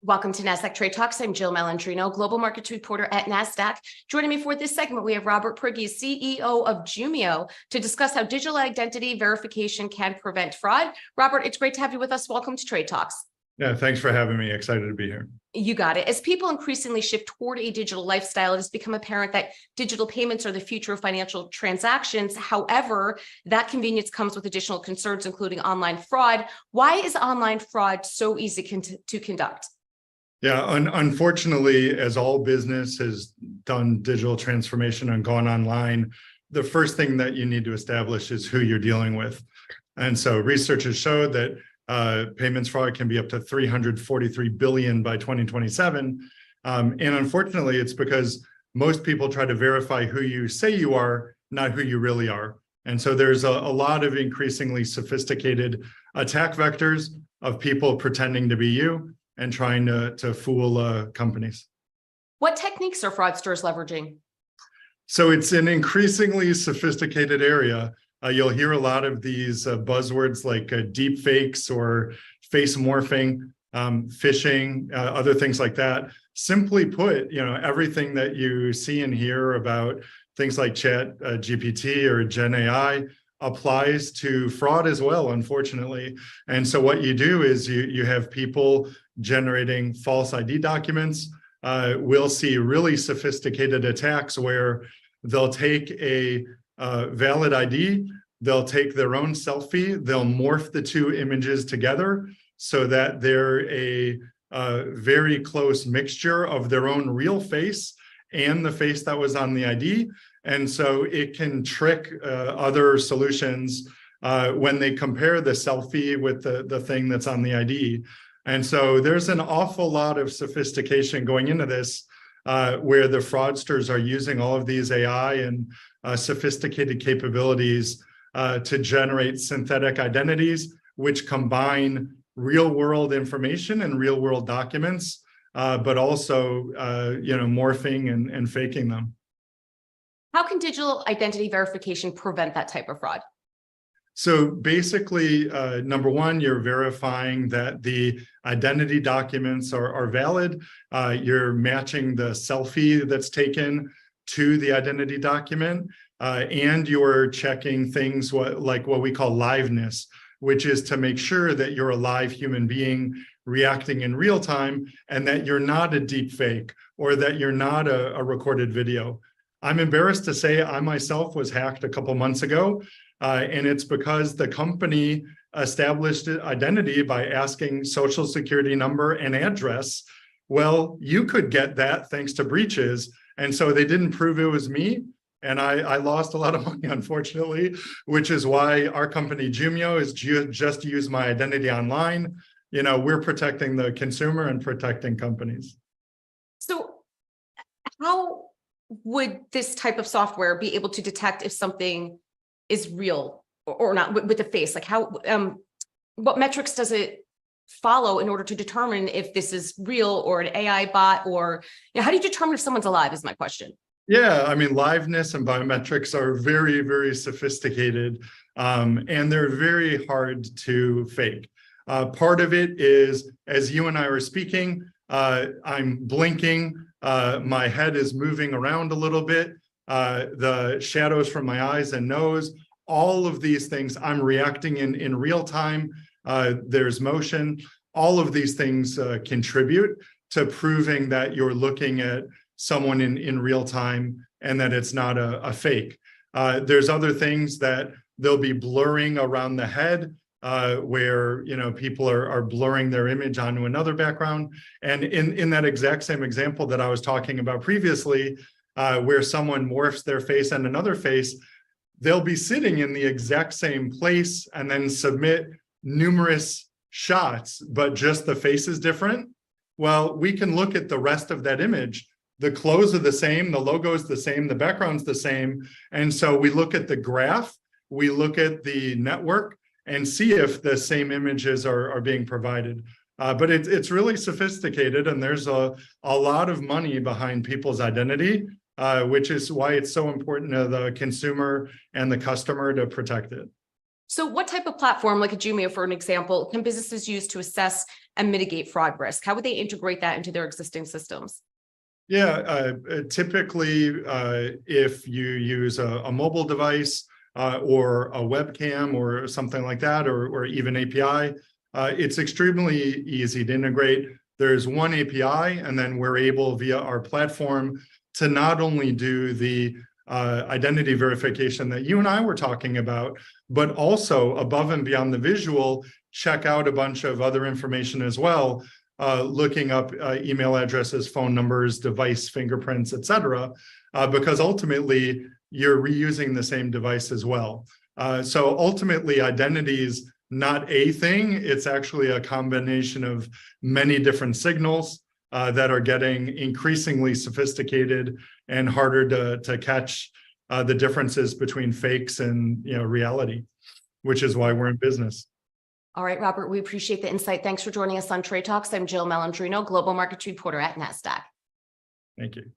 Welcome to Nasdaq Trade Talks. I'm Jill Malandrino, global markets reporter at Nasdaq. Joining me for this segment, we have Robert Prigge, CEO of Jumio, to discuss how digital identity verification can prevent fraud. Robert, it's great to have you with us. Welcome to Trade Talks. Yeah, thanks for having me. Excited to be here. You got it. As people increasingly shift toward a digital lifestyle, it has become apparent that digital payments are the future of financial transactions. However, that convenience comes with additional concerns, including online fraud. Why is online fraud so easy to conduct? Yeah, unfortunately, as all business has done digital transformation and gone online, the first thing that you need to establish is who you're dealing with. And so research has showed that payments fraud can be up to 343 billion by 2027. And unfortunately, it's because most people try to verify who you say you are, not who you really are. And so there's a lot of increasingly sophisticated attack vectors of people pretending to be you and trying to fool companies. What techniques are fraudsters leveraging? So it's an increasingly sophisticated area. You'll hear a lot of these buzzwords like deep fakes or face morphing, phishing, other things like that. Simply put, everything that you see and hear about things like Chat GPT or Gen AI applies to fraud as well, unfortunately. And so what you do is you have people generating false ID documents. We'll see really sophisticated attacks where they'll take a valid ID, they'll take their own selfie, they'll morph the two images together so that they're a very close mixture of their own real face and the face that was on the ID. And so it can trick other solutions when they compare the selfie with the thing that's on the ID. And so there's an awful lot of sophistication going into this where the fraudsters are using all of these AI and sophisticated capabilities to generate synthetic identities, which combine real world information and real world documents, but also morphing and faking them. How can digital identity verification prevent that type of fraud? So basically, number one, you're verifying that the identity documents are valid. You're matching the selfie that's taken to the identity document, and you're checking things like what we call liveness, which is to make sure that you're a live human being reacting in real time and that you're not a deep fake or that you're not a recorded video. I'm embarrassed to say I myself was hacked a couple months ago, and it's because the company established identity by asking social security number and address. Well, you could get that thanks to breaches, and so they didn't prove it was me, and I lost a lot of money, unfortunately, which is why our company Jumio is just use my identity online. We're protecting the consumer and protecting companies. So how would this type of software be able to detect if something is real or not with the face? Like what metrics does it follow in order to determine if this is real or an AI bot, or how do you determine if someone's alive is my question. Yeah, I mean, liveness and biometrics are very, very sophisticated, and they're very hard to fake. Part of it is, as you and I are speaking, I'm blinking, my head is moving around a little bit, the shadows from my eyes and nose, all of these things, I'm reacting in real time, there's motion, all of these things contribute to proving that you're looking at someone in real time and that it's not a fake. There's other things that they'll be blurring around the head, where people are blurring their image onto another background. And in that exact same example that I was talking about previously, where someone morphs their face and another face, they'll be sitting in the exact same place and then submit numerous shots, but just the face is different. Well, we can look at the rest of that image. The clothes are the same, the logo is the same, the background's the same. And so we look at the graph, we look at the network, and see if the same images are being provided. But it's really sophisticated, and there's a lot of money behind people's identity, which is why it's so important to the consumer and the customer to protect it. So what type of platform, like a Jumio, for an example, can businesses use to assess and mitigate fraud risk? How would they integrate that into their existing systems? Yeah, typically, if you use a mobile device or a webcam or something like that, or even API, it's extremely easy to integrate. There's one API, and then we're able via our platform to not only do the identity verification that you and I were talking about, but also above and beyond the visual, check out a bunch of other information as well, looking up email addresses, phone numbers, device fingerprints, etc., because ultimately you're reusing the same device as well. So ultimately, identity is not a thing. It's actually a combination of many different signals that are getting increasingly sophisticated and harder to catch the differences between fakes and reality, which is why we're in business. All right, Robert, we appreciate the insight. Thanks for joining us on Trade Talks. I'm Jill Malandrino, Global Markets Reporter at Nasdaq. Thank you.